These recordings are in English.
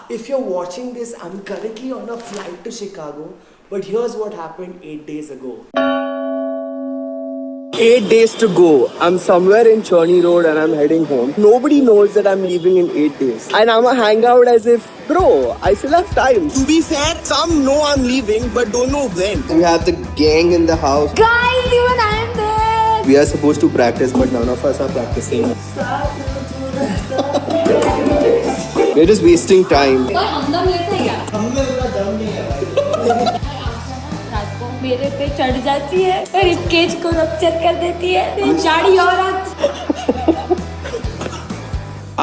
If you're watching this, I'm currently on a flight to Chicago, but here's what happened 8 days ago. 8 days to go. I'm somewhere in Churney Road and I'm heading home. Nobody knows that I'm leaving in 8 days. And I'ma hang out as if, bro, I still have time. To be fair, some know I'm leaving but don't know when. We have the gang in the house. Guys, even I am there. We are supposed to practice, but none of us are practicing. We're just wasting time. और हमदम लेते हैं क्या? रात को मेरे पे चढ़ जाती है और रिबकेज को रप्चर कर देती है जाड़ी औरत.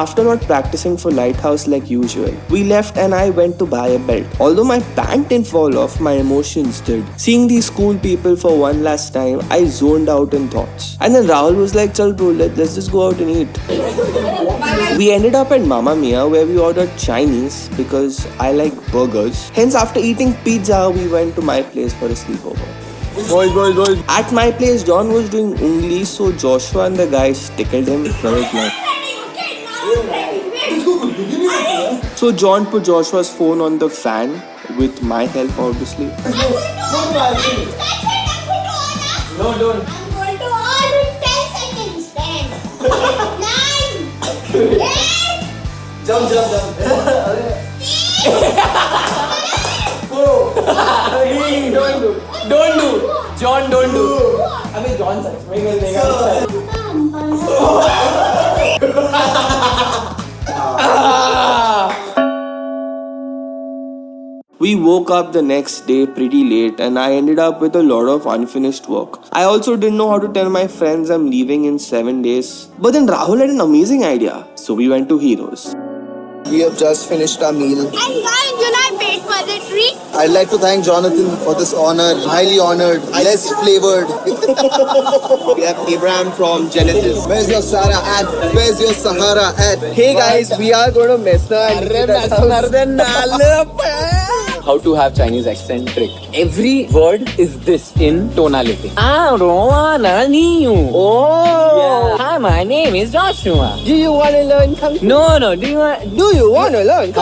After not practicing for Lighthouse like usual, we left and I went to buy a belt. Although my pant didn't fall off, my emotions did. Seeing these cool people for one last time, I zoned out in thoughts. And then Rahul was like, "Chal bro, let's just go out and eat." We ended up at Mamma Mia where we ordered Chinese because I like burgers. Hence, after eating pizza, we went to my place for a sleepover. Boys. At my place, John was doing ungli, so Joshua and the guys tickled him. So John put Joshua's phone on the fan with my help, obviously. No, don't. I'm going to on in 10 seconds. 10, 9, 8. Jump. Don't do. John, don't do. I mean, John sucks. We woke up the next day pretty late and I ended up with a lot of unfinished work. I also didn't know how to tell my friends I'm leaving in 7 days. But then Rahul had an amazing idea. So we went to Heroes. We have just finished our meal. And guys, you know I paid for the treat. I'd like to thank Jonathan for this honor. Highly honored, less flavored. We have Abraham from Genesis. Where's your Sarah at? Where's your Sahara at? Hey guys, we are going to Messner and How to have Chinese accent trick. Every word is this in tonality. Oh. Yeah. Hi, my name is Joshua. Do you want to learn Kung Fu? No. Do you want to learn?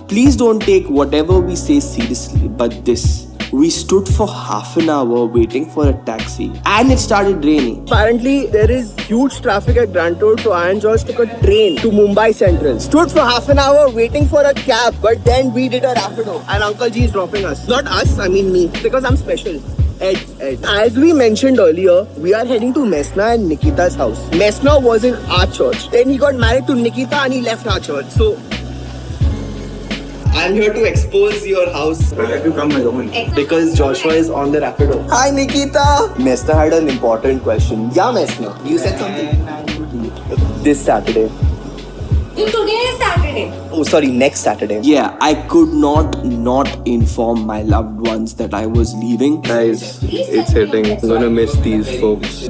Please don't take whatever we say seriously, but this. We stood for half an hour waiting for a taxi and it started raining. Apparently, there is huge traffic at Grand Road, so I and Josh took a train to Mumbai Central. Stood for half an hour waiting for a cab, but then we did a Rapido and Uncle G is dropping us. Not us, I mean me, because I'm special. Ed. As we mentioned earlier, we are heading to Messner and Nikita's house. Messner was in our church. Then he got married to Nikita and he left our church. So I'm here to expose your house. I have to come alone because Joshua is on the Rapido. Hi Nikita! Messner had an important question. Yeah, Messner. You said something. this Saturday. Today is Saturday. Oh, sorry, next Saturday. Yeah, I could not inform my loved ones that I was leaving. Guys, it's hitting. I'm gonna miss these folks.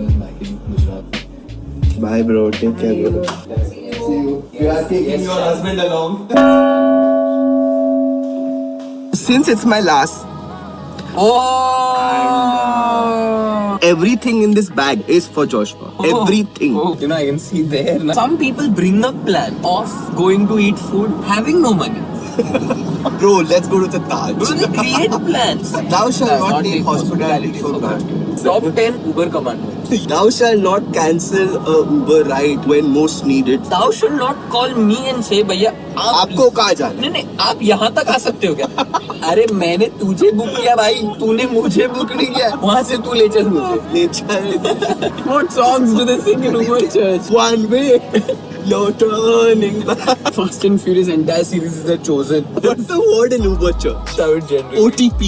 Bye, bro. Take care, bro. See you. You are taking your husband along. Since it's my last, everything in this bag is for Joshua. Everything. You know, I can see there. Some people bring a plan of going to eat food having no money. Bro, let's go to the Taj. Bro, they create plans. Thou shalt not take hospitality for granted. Top 10 Uber commandments. Thou shalt not cancel a Uber ride when most needed. Thou should not call me and say, भैया आपको कहाँ जाना? नहीं, आप यहाँ तक आ सकते हो क्या? अरे मैंने तुझे बुक किया भाई, तूने मुझे बुक नहीं किया. वहाँ से तू ले चल मुझे. ले चल. What songs do they sing in Uber church? One way. No turning back. Fast and Furious entire series is The Chosen. What's the word in Uber church? Third generation. OTP.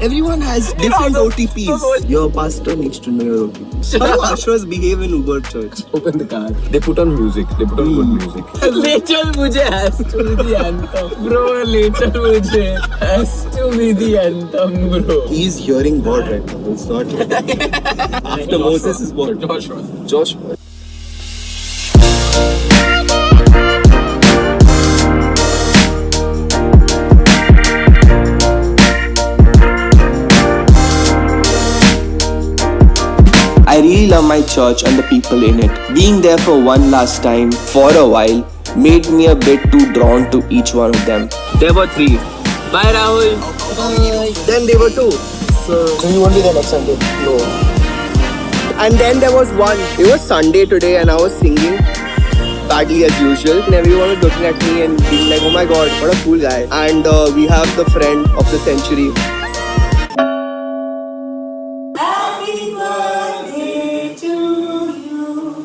Everyone has different OTPs. Your pastor needs to know your OTPs. How do ushers behave in Uber church? Open the car. They put on music. They put on good music. ले चल मुझे has to be the anthem. Bro, ले चल मुझे has to be the anthem, bro. He's hearing God right now. It's not. After Moses is born. Joshua. I really love my church and the people in it. Being there for one last time, for a while, made me a bit too drawn to each one of them. There were 3. Bye, Rahul. Then they were 2. So you won't be there next Sunday? No. And then there was one. It was Sunday today and I was singing badly as usual. And everyone was looking at me and being like, oh my god, what a cool guy. And we have the friend of the century.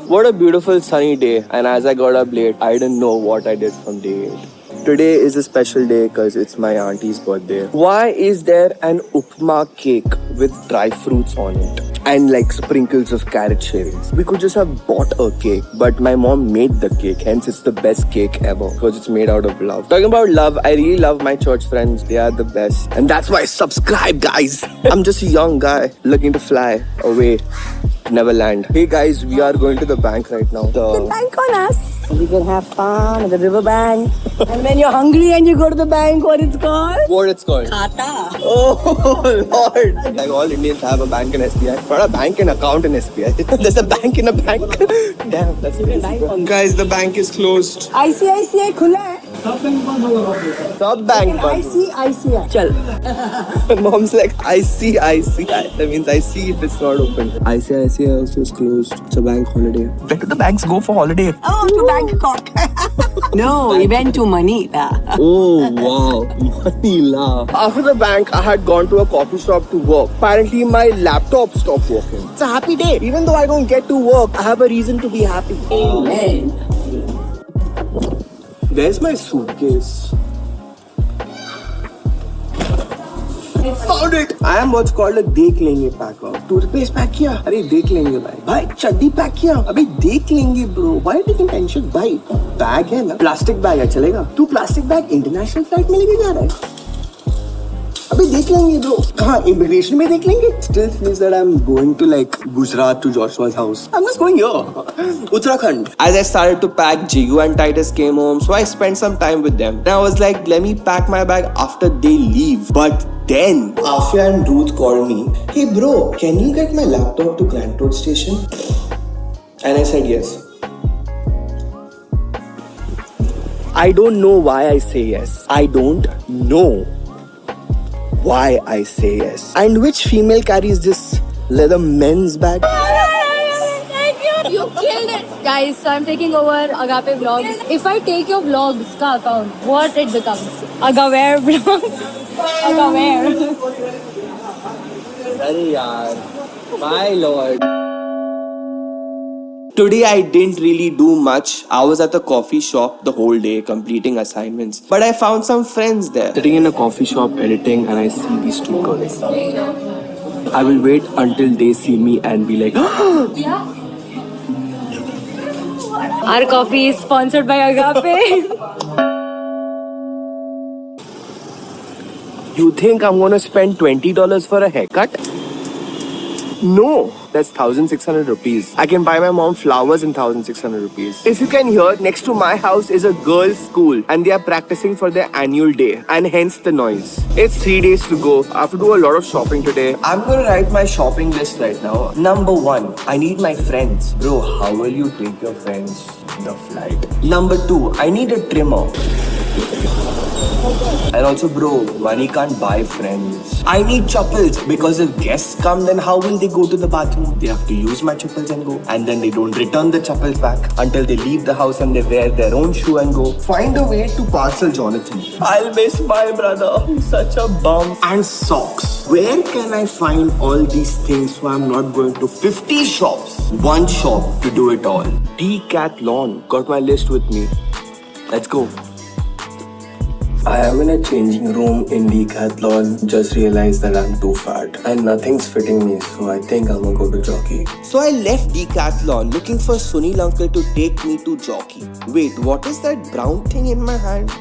What a beautiful sunny day, and as I got up late, I didn't know what I did from day 8. Today is a special day because it's my auntie's birthday. Why is there an upma cake with dry fruits on it? And like sprinkles of carrot shavings. We could just have bought a cake, but my mom made the cake, hence it's the best cake ever because it's made out of love. Talking about love, I really love my church friends. They are the best. And that's why subscribe, guys. I'm just a young guy looking to fly away. Neverland. Hey guys, we are going to the bank right now. Bank on us. You can have fun at the river bank. And when you're hungry and you go to the bank, what it's called? What it's called? Khata. Oh Lord! Like all Indians have a bank in SBI. Not a bank and account in SBI. There's a bank in a bank. Damn, that's crazy. Guys, the bank is closed. ICICI खुला है. Top bank. ICICI. चल. Mom's like, I see. That means I see if it's not open. ICICI also is closed. It's a bank holiday. Where do the banks go for holiday? Oh, to Bangkok. No, we went to Manila. Oh wow, Manila. After the bank, I had gone to a coffee shop to work. Apparently, my laptop stopped working. It's a happy day. Even though I don't get to work, I have a reason to be happy. Amen. Where's my suitcase? Found it. I am what's called a देख लेंगे packer. Toothpaste pack किया? अरे देख लेंगे भाई चड्डी pack किया? अबे देख लेंगे bro. Why taking tension? भाई bag है ना? Plastic bag है चलेगा? तू plastic bag international flight में लेके जा रहा है? अबे देख लेंगे bro. कहाँ immigration में देख लेंगे? Still feels that I'm going to like Gujarat to Joshua's house. I'm just going here. Uttarakhand. As I started to pack, Jigu and Titus came home, so I spent some time with them. And I was like, let me pack my bag after they leave. But then Afia and Ruth called me. Hey bro, can you get my laptop to Grant Road Station? And I said yes. I don't know why I say yes. I don't know why I say yes. And which female carries this leather men's bag? Thank you. You killed it. Guys, so I'm taking over Agape Vlogs. If I take your vlogs ka account, what it becomes? Agaware Vlogs. Agaware. Arey yaar. My lord. Today I didn't really do much. I was at the coffee shop the whole day completing assignments. But I found some friends there. Sitting in a coffee shop editing and I see these 2 girls. I will wait until they see me and be like, Our coffee is sponsored by Agape. you think I'm gonna spend $20 for a haircut? No, that's 1,600 rupees. I can buy my mom flowers in 1,600 rupees. If you can hear, next to my house is a girls' school and they are practicing for their annual day and hence the noise. It's 3 days to go. I have to do a lot of shopping today. I'm gonna write my shopping list right now. Number 1, I need my friends. Bro, how will you take your friends on the flight? Number 2, I need a trimmer. And also, bro, money can't buy friends. I need chappals because if guests come, then how will they go to the bathroom? They have to use my chappals and go. And then they don't return the chappals back until they leave the house and they wear their own shoe and go. Find a way to parcel Jonathan. I'll miss my brother. He's such a bum. And socks. Where can I find all these things so I'm not going to 50 shops? One shop to do it all. Decathlon. Got my list with me. Let's go. I am in a changing room in Decathlon. Just realized that I'm too fat and nothing's fitting me, so I think I'm gonna go to jockey. So I left Decathlon looking for Sunil uncle to take me to jockey. Wait, what is that brown thing in my hand?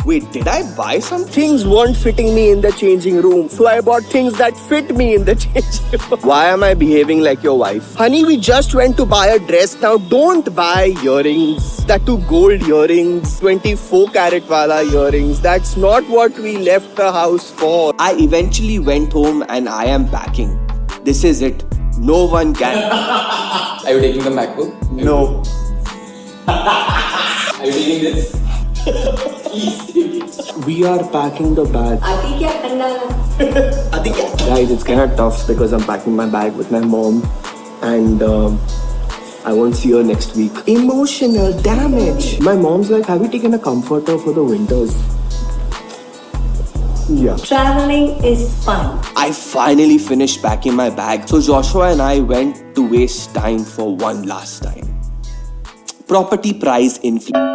Wait, did I buy something? Things weren't fitting me in the changing room, so I bought things that fit me in the changing room. Why am I behaving like your wife? Honey, we just went to buy a dress. Now don't buy earrings. That too gold earrings, 24 karat wala earrings. That's not what we left the house for. I eventually went home and I am packing. This is it. No one can. Are you taking the MacBook? No. Are you taking this? We are packing the bag. आती क्या ठंडा Guys, it's kind of tough because I'm packing my bag with my mom and I won't see her next week. Emotional damage. My mom's like, have you taken a comforter for the winters? Yeah. Traveling is fun. I finally finished packing my bag, so Joshua and I went to waste time for one last time. Property price inflation.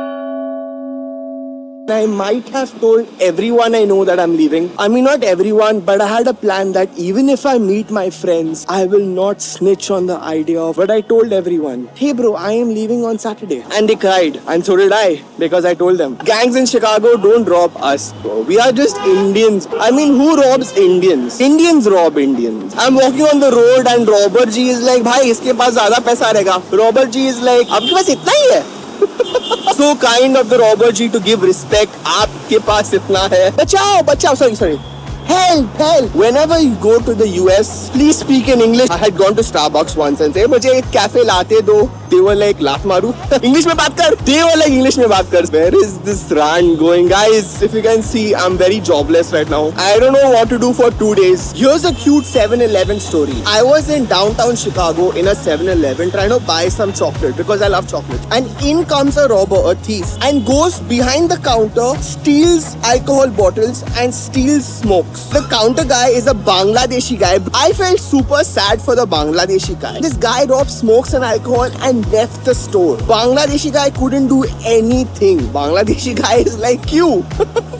I might have told everyone I know that I'm leaving. I mean, not everyone, but I had a plan that even if I meet my friends, I will not snitch on the idea of. But I told everyone, hey bro, I am leaving on Saturday. And they cried. And so did I, because I told them. Gangs in Chicago don't rob us, bro. We are just Indians. I mean, who robs Indians? Indians rob Indians. I'm walking on the road and Robert G is like, bhai, iske paas zyada paisa rahega. Robert G is like, aapke paas itna hi hai? So kind of the Robert G to give respect. आपके पास इतना है. बचाओ. Sorry. Help. Whenever you go to the US, please speak in English. I had gone to Starbucks once and say, मुझे एक cafe लाते दो. They were like, लात मारू. English में बात कर. They were like, English में बात कर. Where is this rant going? Guys, if you can see, I'm very jobless right now. I don't know what to do for 2 days. Here's a cute 7-Eleven story. I was in downtown Chicago in a 7-Eleven trying to buy some chocolate because I love chocolate. And in comes a robber, a thief, and goes behind the counter, steals alcohol bottles and steals smokes. The counter guy is a Bangladeshi guy. I felt super sad for the Bangladeshi guy. This guy robbed smokes and alcohol and left the store. Bangladeshi guy couldn't do anything. Bangladeshi guy is like queue.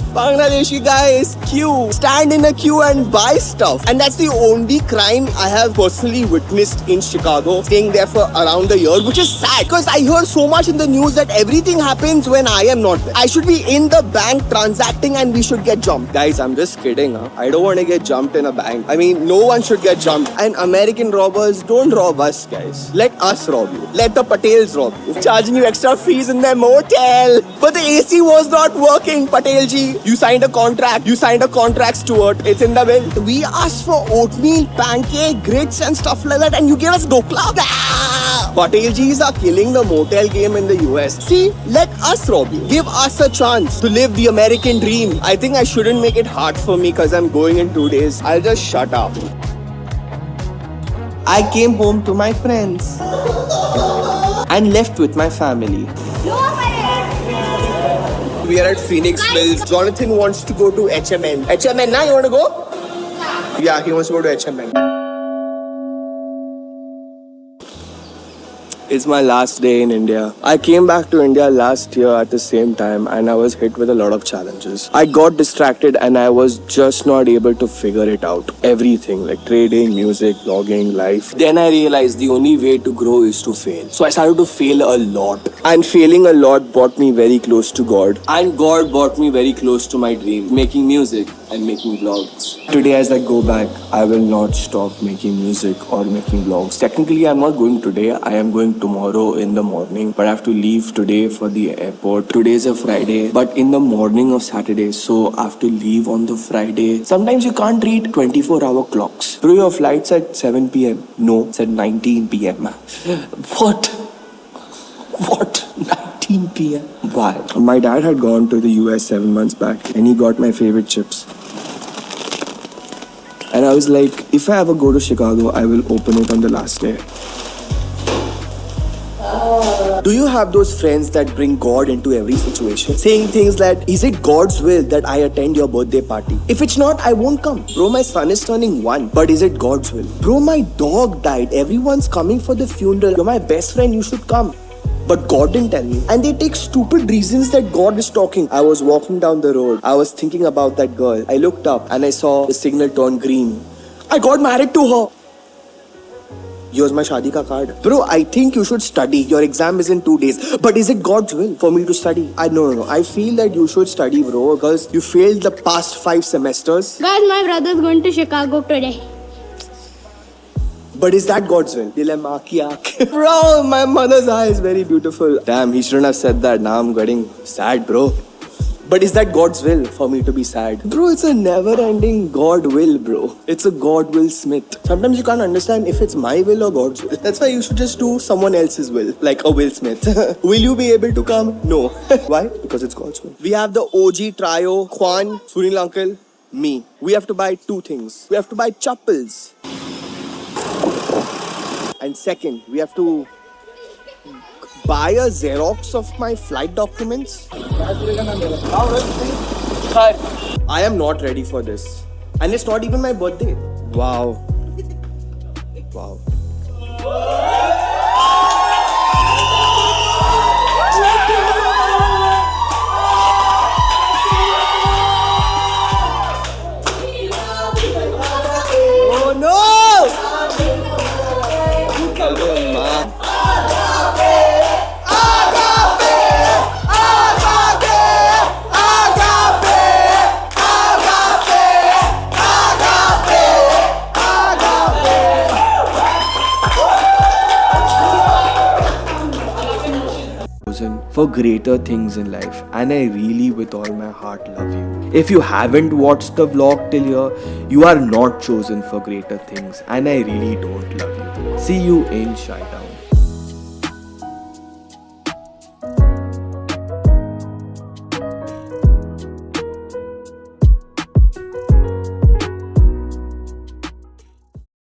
Bangladeshi guy is queue. Stand in a queue and buy stuff. And that's the only crime I have personally witnessed in Chicago, staying there for around a year, which is sad because I hear so much in the news that everything happens when I am not there. I should be in the bank transacting and we should get jumped. Guys, I'm just kidding. I don't want to get jumped in a bank. I mean, no one should get jumped. And American robbers don't rob us, guys. Let us rob you. Let the Patels rob you. Charging you extra fees in their motel. But the AC was not working, Patelji. You signed a contract. You signed a contract, Stuart. It's in the bill. We asked for oatmeal, pancake, grits and stuff like that and you gave us dokla. Pateljis are killing the motel game in the US. See, let us rob you. Give us a chance to live the American dream. I think I shouldn't make it hard for me because I'm going in 2 days. I'll just shut up. I came home to my friends and left with my family. We are at Phoenix Mills. Jonathan wants to go to HMN. HMN, now you want to go? Yeah, he wants to go to HMN. It's my last day in India. I came back to India last year at the same time and I was hit with a lot of challenges. I got distracted and I was just not able to figure it out. Everything like trading, music, vlogging, life. Then I realized the only way to grow is to fail. So I started to fail a lot. And failing a lot brought me very close to God. And God brought me very close to my dream, making music and making vlogs. Today as I go back, I will not stop making music or making vlogs. Technically, I'm not going today. I am going tomorrow in the morning. But I have to leave today for the airport. Today is a Friday. But in the morning of Saturday, so I have to leave on the Friday. Sometimes you can't read 24-hour clocks. Bro, your flight's at 7 p.m. No, it's at 19 p.m. What? 19 p.m. Why? My dad had gone to the US 7 months back and he got my favorite chips. And I was like, if I ever go to Chicago, I will open it on the last day. Do you have those friends that bring God into every situation? Saying things like, is it God's will that I attend your birthday party? If it's not, I won't come. Bro, my son is turning 1. But is it God's will? Bro, my dog died. Everyone's coming for the funeral. You're my best friend. You should come. But God didn't tell me. And they take stupid reasons that God is talking. I was walking down the road. I was thinking about that girl. I looked up and I saw the signal turn green. I got married to her. Here's my shadi ka card. Bro, I think you should study. Your exam is in 2 days. But is it God's will for me to study? No. I feel that you should study, bro. Because you failed the past 5 semesters. Guys, my brother's going to Chicago today. But is that God's will? Dilemma ki aankhein. Bro, my mother's eye is very beautiful. Damn, he shouldn't have said that. Now I'm getting sad, bro. But is that God's will for me to be sad? Bro, it's a never-ending God will, bro. It's a God will Smith. Sometimes you can't understand if it's my will or God's will. That's why you should just do someone else's will, like a Will Smith. Will you be able to come? No. Why? Because it's God's will. We have the OG trio, Kwan, Sunil uncle, me. We have to buy two things. We have to buy chappals. And second, we have to buy a Xerox of my flight documents. I am not ready for this. And it's not even my birthday. Wow. Wow. Oh no! For greater things in life, and I really with all my heart love you. If you haven't watched the vlog till here, you are not chosen for greater things, and I really don't love you. See you in Chi Town.